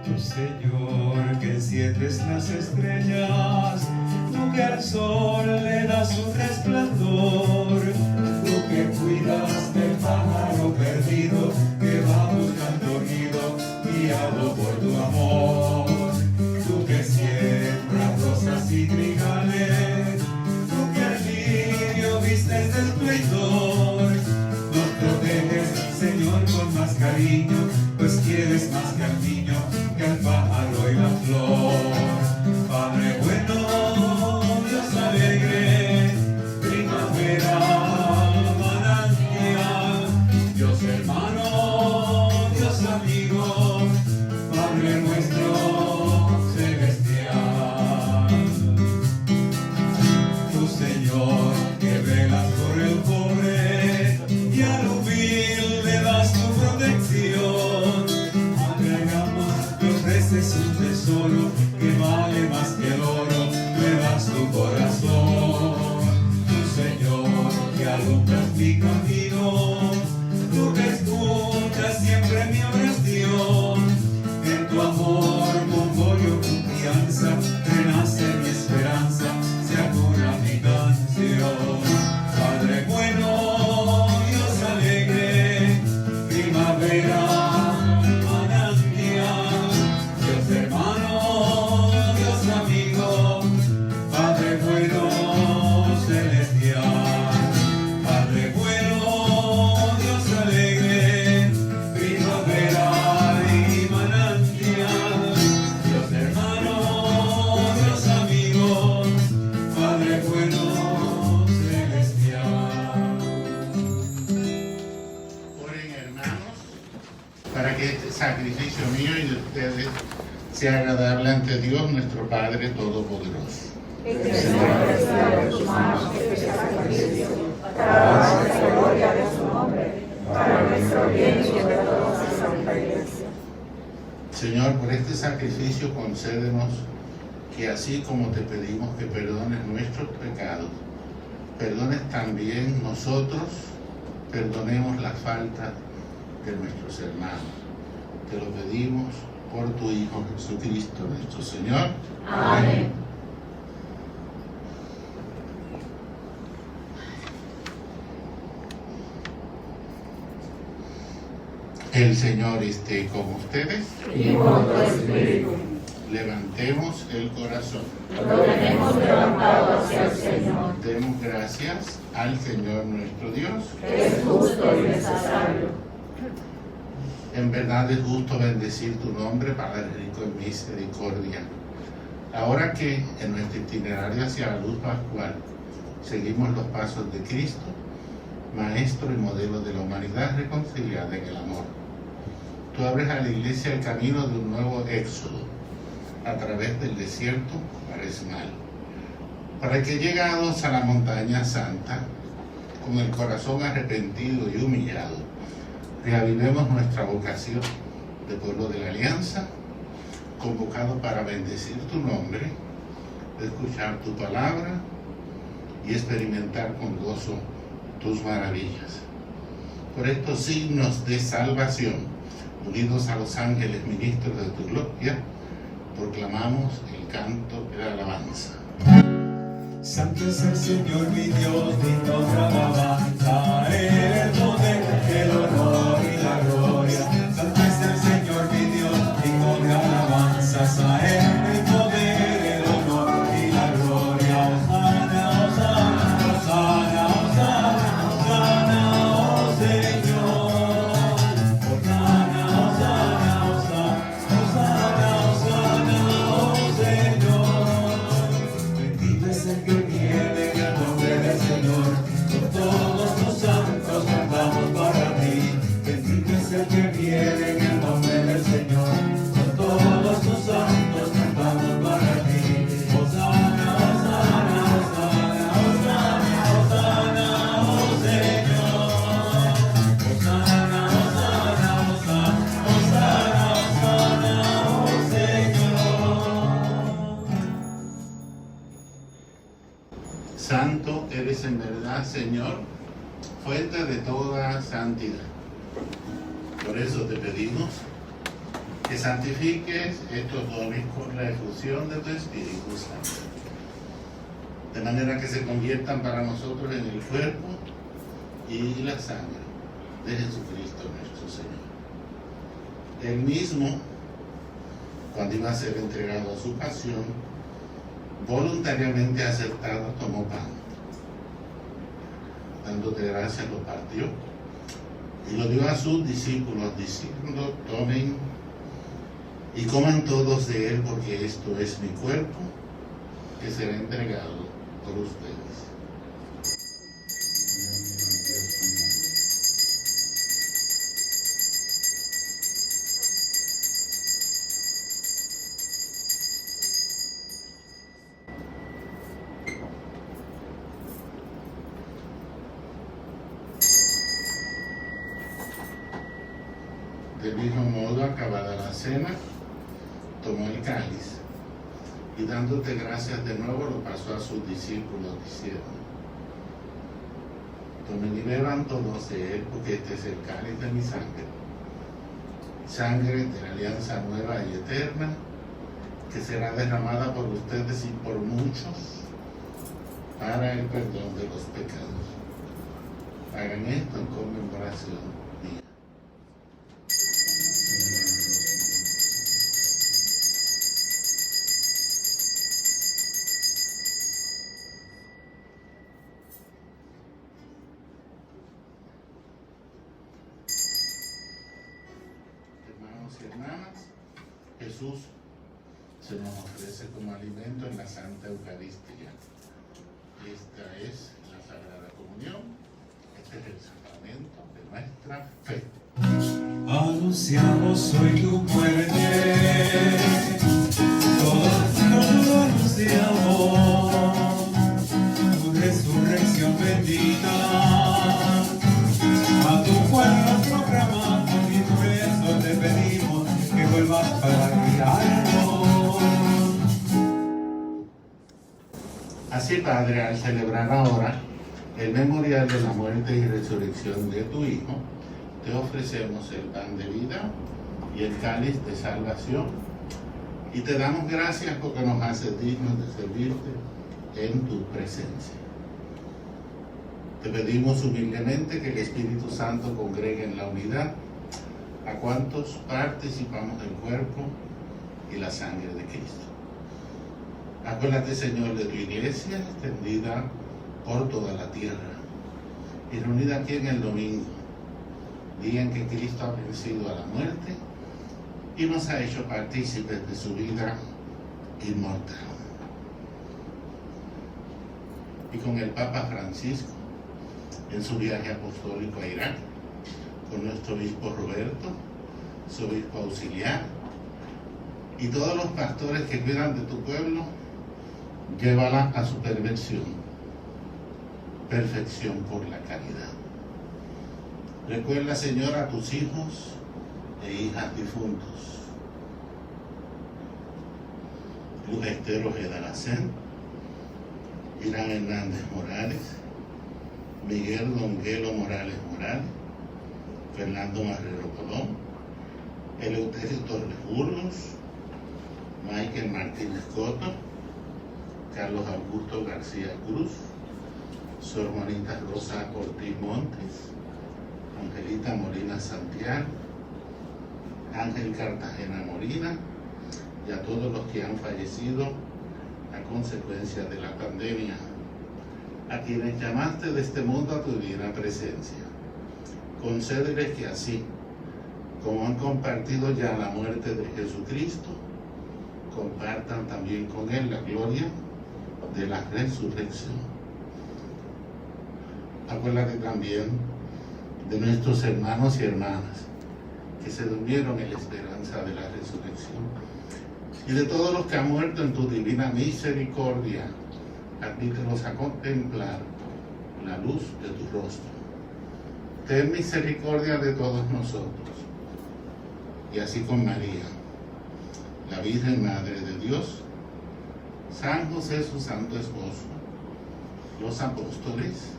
Tu Señor, que enciendes las estrellas, tú que al sol le das un resplandor, tú que cuidas del pájaro perdido que va buscando nido, guiado por tu amor, tú que siembras rosas y trigales, tú que al lirio vistes de esplendor, nos proteges, Señor, con más cariño, pues quieres más que al niño, que al pájaro y la flor. Padre bueno, Dios alegre, primavera, manantial, Dios hermano, Dios amigo, Padre nuestro celestial. Tu Señor, que velas por el pobre y al humilde das tu protección. Es un tesoro que vale más que el oro, me das tu corazón. Tu Señor, que alumbras mi camino, tú que escuchas siempre mi oración. En tu amor pongo yo confianza, renace mi esperanza, se acuna mi canción. Padre bueno, Dios alegre, primavera,
sacrificio mío y de ustedes sea agradable ante Dios nuestro Padre Todopoderoso.
El Señor reciba de tus manos este sacrificio, para la gloria de su nombre, para nuestro bien y de toda su santa iglesia.
Señor, por este sacrificio concédenos que así como te pedimos que perdones nuestros pecados, perdones también nosotros, perdonemos las faltas de nuestros hermanos. Te lo pedimos por tu Hijo Jesucristo nuestro Señor.
Amén.
El Señor esté con ustedes.
Y con tu espíritu.
Levantemos el corazón.
Lo tenemos levantado hacia el Señor.
Demos gracias al Señor nuestro Dios.
Es justo y necesario.
En verdad es justo bendecir tu nombre, Padre rico en misericordia. Ahora que en nuestro itinerario hacia la luz pascual seguimos los pasos de Cristo, Maestro y modelo de la humanidad reconciliada en el amor. Tú abres a la Iglesia el camino de un nuevo éxodo a través del desierto cuaresmal, para que llegados a la montaña santa, con el corazón arrepentido y humillado, reavivemos nuestra vocación de pueblo de la alianza, convocado para bendecir tu nombre, escuchar tu palabra y experimentar con gozo tus maravillas. Por estos signos de salvación, unidos a los ángeles ministros de tu gloria, proclamamos el canto de la alabanza.
Santo es el Señor mi Dios, digno de alabanza, el poder, el honor y la gloria. Santo es el Señor mi Dios, digno de alabanzas, a él el poder, el honor y la gloria. Hosana, hosana, hosana, hosana, hosana, oh Señor. Hosana, hosana, hosana, hosana, oh Señor. Bendito es el que viene en el nombre del Señor, con todos
fuente de toda santidad. Por eso te pedimos que santifiques estos dones con la efusión de tu Espíritu Santo, de manera que se conviertan para nosotros en el cuerpo y la sangre de Jesucristo nuestro Señor. Él mismo, cuando iba a ser entregado a su pasión, voluntariamente aceptado, tomó pan, dándote gracias, lo partió y lo dio a sus discípulos, diciendo: tomen y coman todos de él, porque esto es mi cuerpo, que será entregado por ustedes. Del mismo modo, acabada la cena, tomó el cáliz y dándote gracias de nuevo lo pasó a sus discípulos diciendo: tomen y beban todos de él, porque este es el cáliz de mi sangre, sangre de la alianza nueva y eterna, que será derramada por ustedes y por muchos para el perdón de los pecados. Hagan esto en conmemoración mía. Hermanos y hermanas, Jesús se nos ofrece como alimento en la Santa Eucaristía. Esta es la Sagrada Comunión, este es el sacramento de nuestra fe.
Anunciamos hoy tu muerte, todos anunciamos tu resurrección bendita. A tu pueblo proclamamos y por eso te pedimos que vuelvas para guiarnos.
Así, Padre, al celebrar ahora el memorial de la muerte y resurrección de tu Hijo, te ofrecemos el pan de vida y el cáliz de salvación, y te damos gracias porque nos haces dignos de servirte en tu presencia. Te pedimos humildemente que el Espíritu Santo congregue en la unidad a cuantos participamos del cuerpo y la sangre de Cristo. Acuérdate, Señor, de tu iglesia extendida por toda la tierra y reunida aquí en el domingo, día en que Cristo ha vencido a la muerte y nos ha hecho partícipes de su vida inmortal. Y con el Papa Francisco en su viaje apostólico a Irak, con nuestro obispo Roberto, su obispo auxiliar, y todos los pastores que cuidan de tu pueblo, llévala a su perfección por la caridad. Recuerda, Señor, a tus hijos e hijas difuntos: Luz Esther Ojeda Lacén, Irán Hernández Morales, Miguel Donguelo Morales Morales, Fernando Marrero Colón, Eleuterio Torres Burgos, Michael Martínez Coto, Carlos Augusto García Cruz, Sor Juanita Rosa Ortiz Montes, Angelita Molina Santiago, Ángel Cartagena Molina, y a todos los que han fallecido a consecuencia de la pandemia, a quienes llamaste de este mundo a tu divina presencia. Concédeles que así, como han compartido ya la muerte de Jesucristo, compartan también con él la gloria de la resurrección. Acuérdate también de nuestros hermanos y hermanas que se durmieron en la esperanza de la resurrección, y de todos los que han muerto en tu divina misericordia. Admítelos a contemplar la luz de tu rostro. Ten misericordia de todos nosotros, y así con María, la Virgen Madre de Dios, San José su santo esposo, los apóstoles,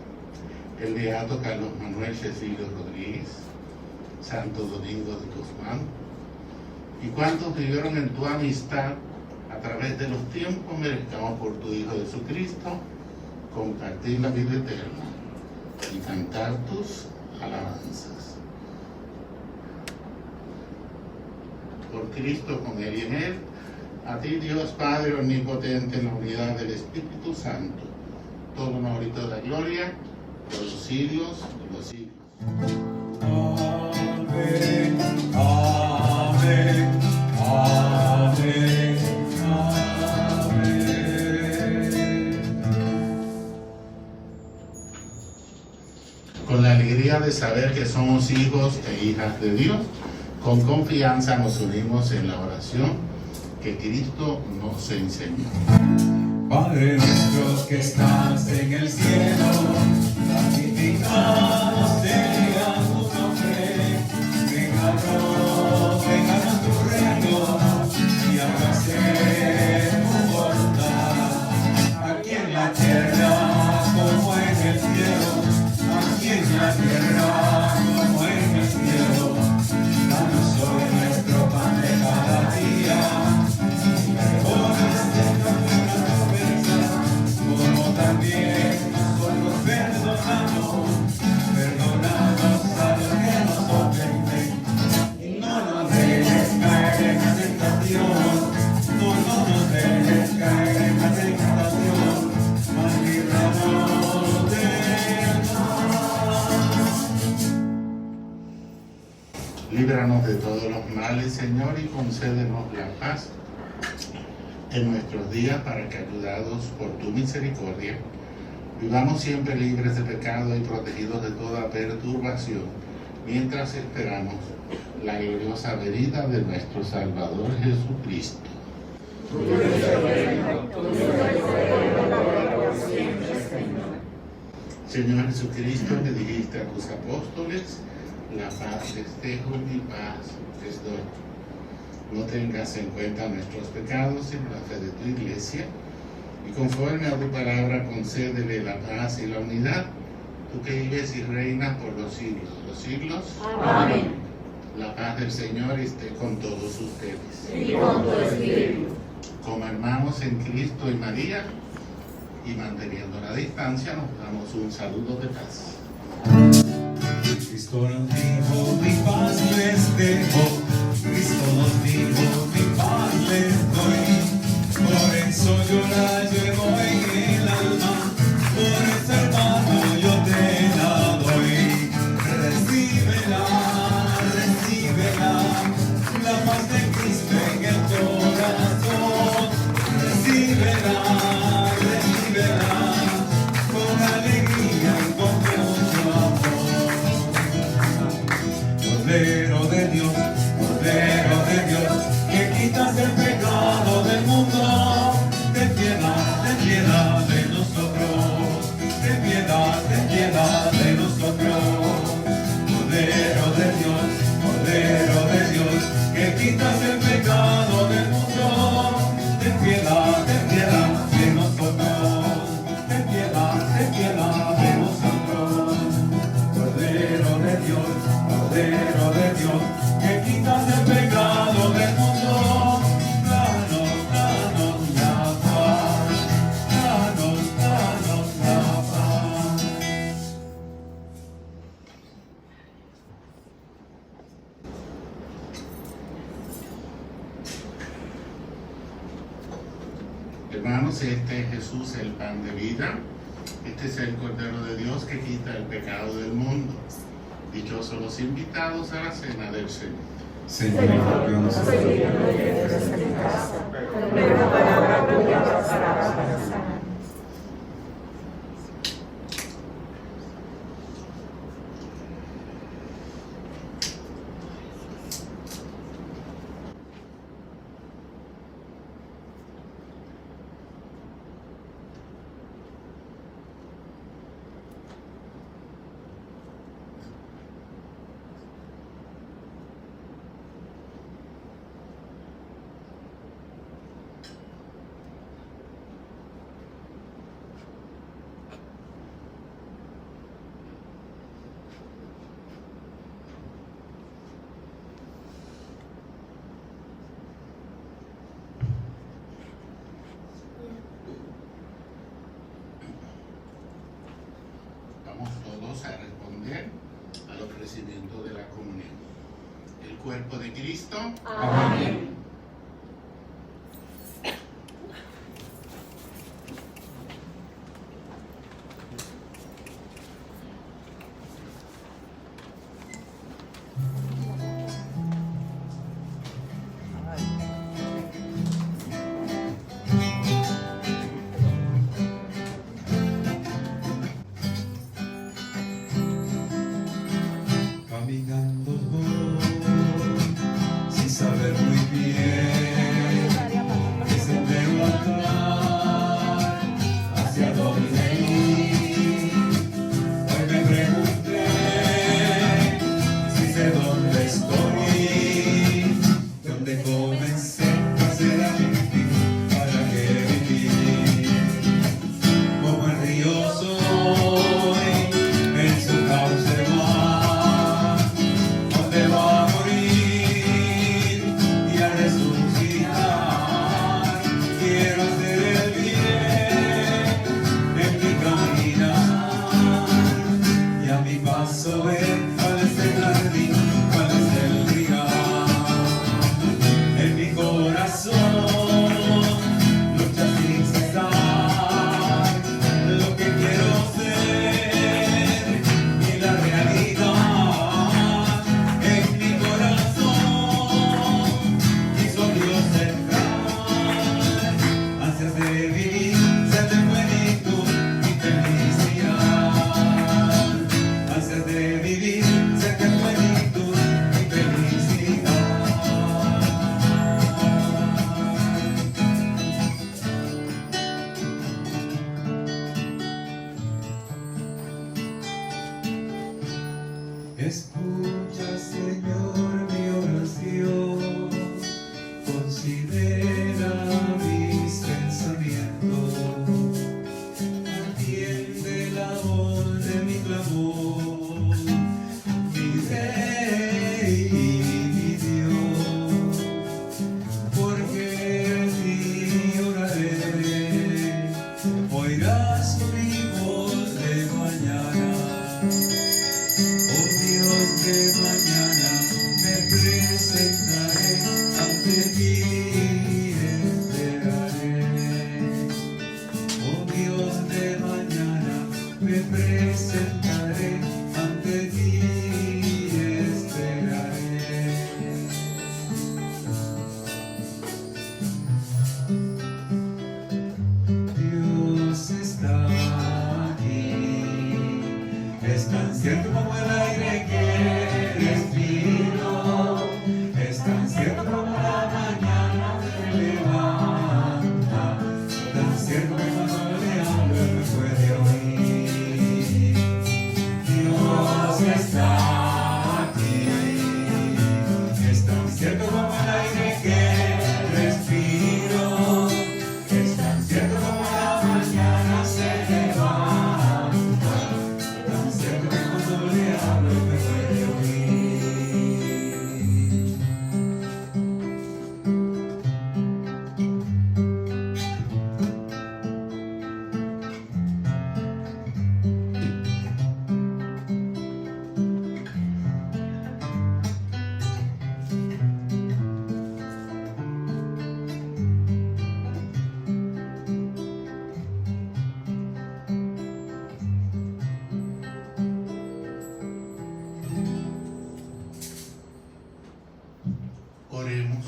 el beato Carlos Manuel Cecilio Rodríguez, Santo Domingo de Guzmán, y cuantos vivieron en tu amistad a través de los tiempos, merezcamos por tu Hijo Jesucristo compartir la vida eterna y cantar tus alabanzas. Por Cristo, con Él y en Él, a ti Dios Padre Omnipotente, en la unidad del Espíritu Santo, todo honor y toda gloria, por los siglos de los siglos.
Amén, amén, amén, amén.
Con la alegría de saber que somos hijos e hijas de Dios, con confianza nos unimos en la oración que Cristo nos enseñó.
Padre nuestro que estás en el cielo, santificado sea tu nombre. Venga tu reino y hágase tu voluntad, aquí en la tierra como en el cielo, aquí en la tierra como en el cielo. Danos hoy nuestro pan de cada día, y perdonas nuestras ofensas, como también nosotros perdonamos a los que nos ofenden. Y no nos dejes caer en la tentación, no nos dejes caer en la tentación, mas líbranos del mal.
Líbranos de todos los males, Señor, y concédenos la paz en nuestros días, para que, ayudados por tu misericordia, vivamos siempre libres de pecado y protegidos de toda perturbación, mientras esperamos la gloriosa venida de nuestro Salvador Jesucristo. Señor Jesucristo, que dijiste a tus apóstoles: la paz les dejo, mi paz les doy. No tengas en cuenta nuestros pecados, sino la fe de tu iglesia, y conforme a tu palabra concédele la paz y la unidad, tú que vives y reinas por los siglos de los siglos.
Amén.
La paz del Señor esté con todos ustedes.
Y con tu espíritu.
Como hermanos en Cristo y María, y manteniendo la distancia, nos damos un saludo de paz.
Cristo nos dijo, mi paz les dejo. Cristo nos dijo, mi paz les doy. Por eso yo la llevo en el alma. Por eso, hermano, yo te la doy. Recíbela, recíbela. La paz de Cristo en el corazón. Recíbela, recíbela. Con alegría y con mucho amor. Cordero de Dios, que quitas el pecado del mundo, ten piedad de nosotros, ten piedad de nosotros. Cordero de Dios, que quitas el pecado del mundo, ten piedad de nosotros, ten piedad de nosotros. Cordero de Dios, que quitas el pecado del mundo, danos la paz, danos la paz.
Hermanos, este es Jesús, el pan de vida. Este es el Cordero de Dios que quita el pecado del mundo. Dichosos los invitados a la cena del Señor.
Señor, yo no soy digno de que entres en mi casa, pero una palabra tuya bastará para sanar.
cuerpo de Cristo.
Amén.
Caminando sin saber muy bien qué sendero andar, hacia dónde ir. Hoy me pregunté si sé dónde estoy, dónde comencé, cuál será mi fin, para qué vivir. Como el río soy, en su cauce va, donde va a morir y a resucitar. Quiero hacer el bien en mi caminar y a mi paso ver cuál es el jardín, cuál es el rigar. En mi corazón lucha sin cesar lo que quiero ser y la realidad. En mi corazón quiso Dios entrar, ansias de vivir, sed de plenitud y felicidad. Ansias de vivir, sed de plenitud y felicidad. Escucha, Señor, mi oración, considera mis pensamientos, atiende la voz de mi clamor, mi Rey y mi Dios, porque a ti oraré, oirás mi voz de mañana. Oh Dios de mañana, me presentaré ante ti y esperaré. Oh Dios de mañana, me presentaré ante ti y esperaré. Dios está aquí, es tan cierto como el aire que respiro, es tan cierto como la mañana se levanta, tan cierto que cuando le hablo me puede oír. Dios está aquí, es tan cierto como el aire que respiro, es tan cierto como la mañana se levanta, tan cierto que cuando le hablo me puede oír.
Oremos.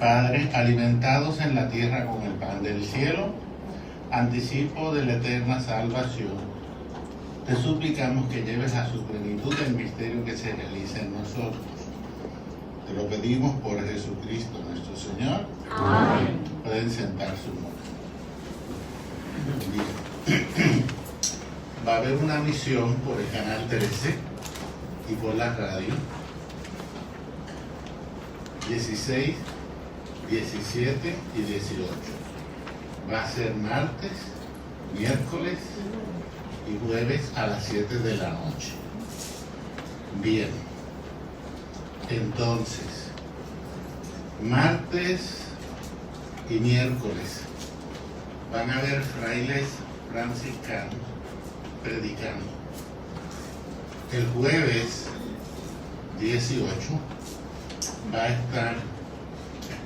Padre, alimentados en la tierra con el pan del cielo, anticipo de la eterna salvación, te suplicamos que lleves a su plenitud el misterio que se realiza en nosotros. Te lo pedimos por Jesucristo nuestro Señor.
Amén.
Pueden sentarse un momento. Bien. Va a haber una misión por el canal 13 y por la radio 16, 17 y 18. Va a ser martes, miércoles y jueves a las 7 de la noche. Bien. van a haber frailes franciscanos predicando. El jueves 18 va a estar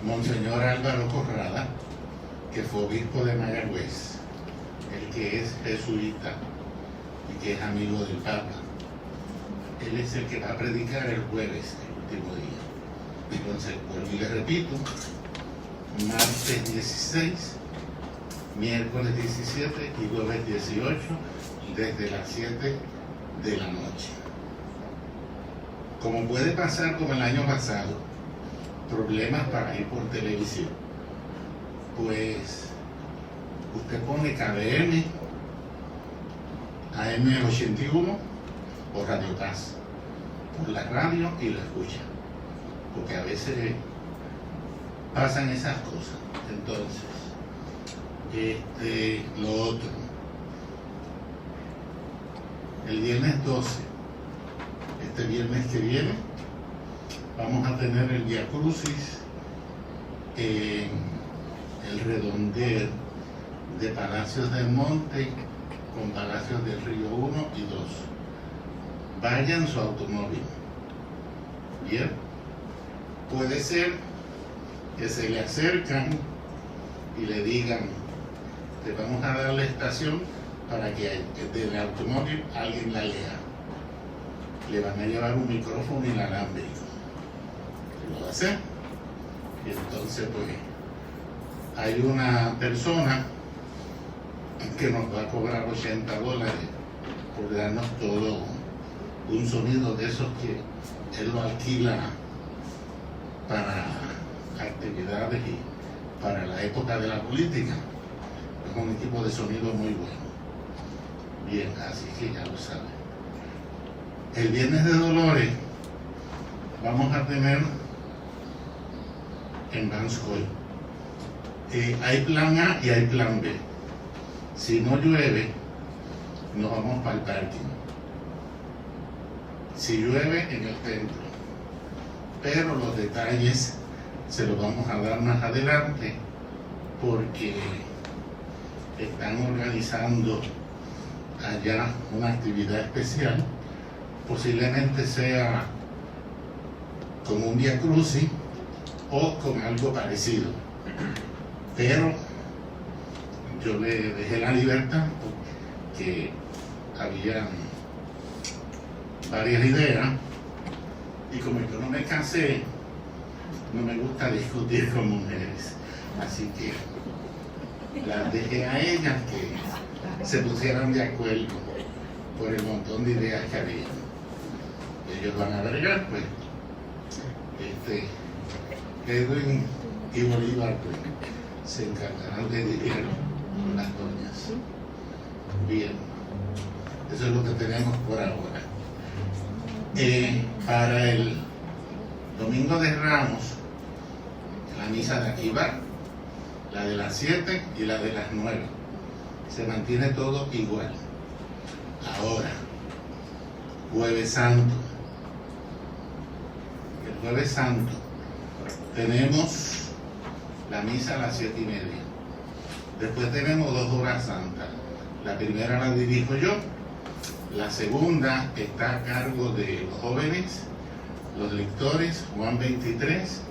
Monseñor Álvaro Corrada, que fue obispo de Mayagüez, el que es jesuita y que es amigo del Papa. Él es el que va a predicar el jueves, el último día. Entonces, vuelvo y le repito, martes 16, miércoles 17 y jueves 18, desde las 7 de la noche. Como puede pasar como el año pasado, problemas para ir por televisión, pues usted pone KBM, AM81 o Radio Paz por la radio y lo escucha, porque a veces pasan esas cosas. Entonces, lo otro, el viernes 12, este viernes que viene, vamos a tener el Vía Crucis en el redondel de Palacios del Monte con Palacios del Río 1 y 2. Vaya en su automóvil. Bien, puede ser que se le acercan y le digan: te vamos a dar la estación para que del automóvil alguien la lea. Le van a llevar un micrófono inalámbrico. Lo va a hacer. Y entonces, pues, hay una persona que nos va a cobrar $80 por darnos todo un sonido de esos que él lo alquila para actividades y para la época de la política. Es un equipo de sonido muy bueno. Bien, así que ya lo saben. El viernes de Dolores vamos a tener en Vanscoy. Hay plan A y hay plan B. Si no llueve, nos vamos para el parking. Si llueve, en el templo. Pero los detalles se los vamos a dar más adelante, porque están organizando allá una actividad especial. Posiblemente sea con un Vía Crucis o con algo parecido, pero yo le dejé la libertad porque había varias ideas, y como yo no me casé, no me gusta discutir con mujeres, así que las dejé a ellas que se pusieran de acuerdo por el montón de ideas que había. Ellos van a agregar, pues, Edwin y Bolívar, pues, se encargarán de dirigir las doñas. Bien, eso es lo que tenemos por ahora. Para el Domingo de Ramos, la misa de aquí va, la de las 7 y la de las 9. Se mantiene todo igual. Ahora, Jueves Santo. El Jueves Santo tenemos la misa a las 7:30. Después tenemos 2 horas santas. La primera la dirijo yo. La segunda está a cargo de los jóvenes, los lectores, Juan 23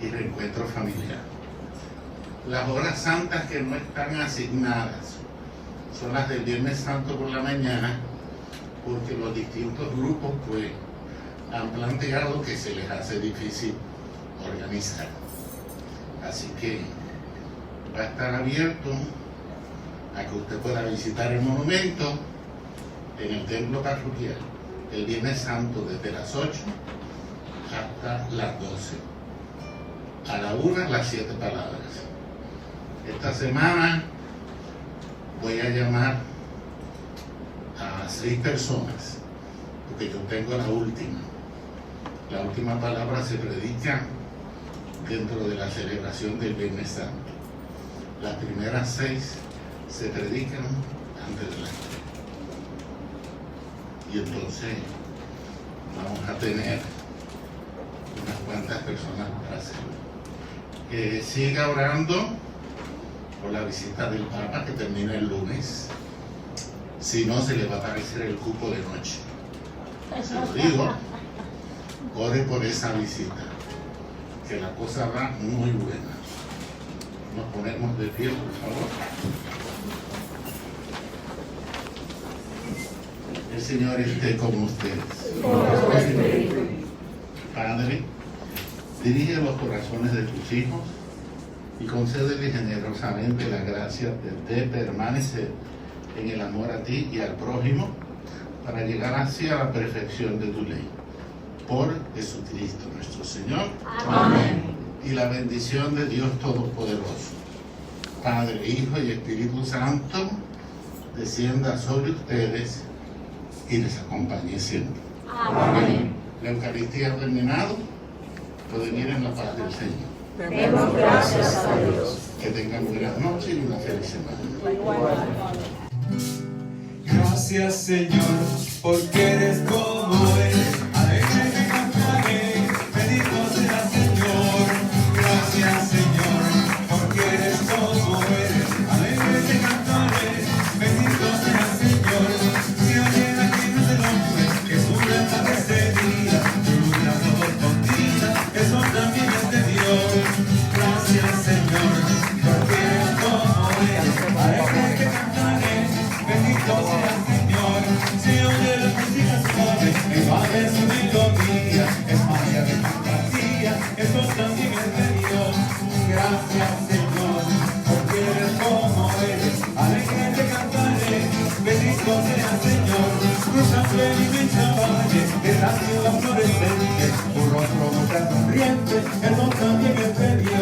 y Reencuentro Familiar. Las horas santas que no están asignadas son las del Viernes Santo por la mañana, porque los distintos grupos, pues, han planteado que se les hace difícil organizar. Así que va a estar abierto a que usted pueda visitar el monumento en el templo parroquial el Viernes Santo desde las 8 hasta las 12. A la 1 las 7 palabras. Esta semana voy a llamar a 6 personas, porque yo tengo la última. La última palabra se predica dentro de la celebración del Viernes Santo. Las primeras 6 se predican antes de la noche. Y entonces vamos a tener unas cuantas personas para hacerlo. Siga orando por la visita del Papa que termina el lunes. Si no, se le va a aparecer el cupo de noche. Se lo digo, ore por esa visita, que la cosa va muy buena. Nos ponemos de pie, por favor. El Señor esté con ustedes. Padre, dirige los corazones de tus hijos y concédele generosamente la gracia de permanecer en el amor a ti y al prójimo para llegar hacia la perfección de tu ley. Por Jesucristo nuestro Señor.
Amén.
Y la bendición de Dios Todopoderoso, Padre, Hijo y Espíritu Santo, descienda sobre ustedes y les acompañe siempre.
Amén.
La Eucaristía ha terminado. Pueden ir en la paz del Señor.
Demos gracias a Dios.
Que tengan buenas noches y una feliz semana.
Gracias, Señor, porque eres como eres. Alegre te cantaré, bendito sea, Señor. Gracias, Señor, porque eres como eres. Alegre te cantaré, bendito sea, Señor. Si alguien aquí no es el hombre que sube hasta este día, luna todo escondida, eso también es de Dios. Gracias, Señor, porque eres como eres. Alegre te cantaré, bendito sea, Señor. Si oye la música suave, evade su melodía, es magia de fantasía, eso también es de Dios. Gracias, Señor, porque eres como eres. Alegre te cantaré, bendito sea, Señor. Cruzando el inmenso valle de la ciudad florescente, tu rostro muestra sonriente, eso también es de Dios.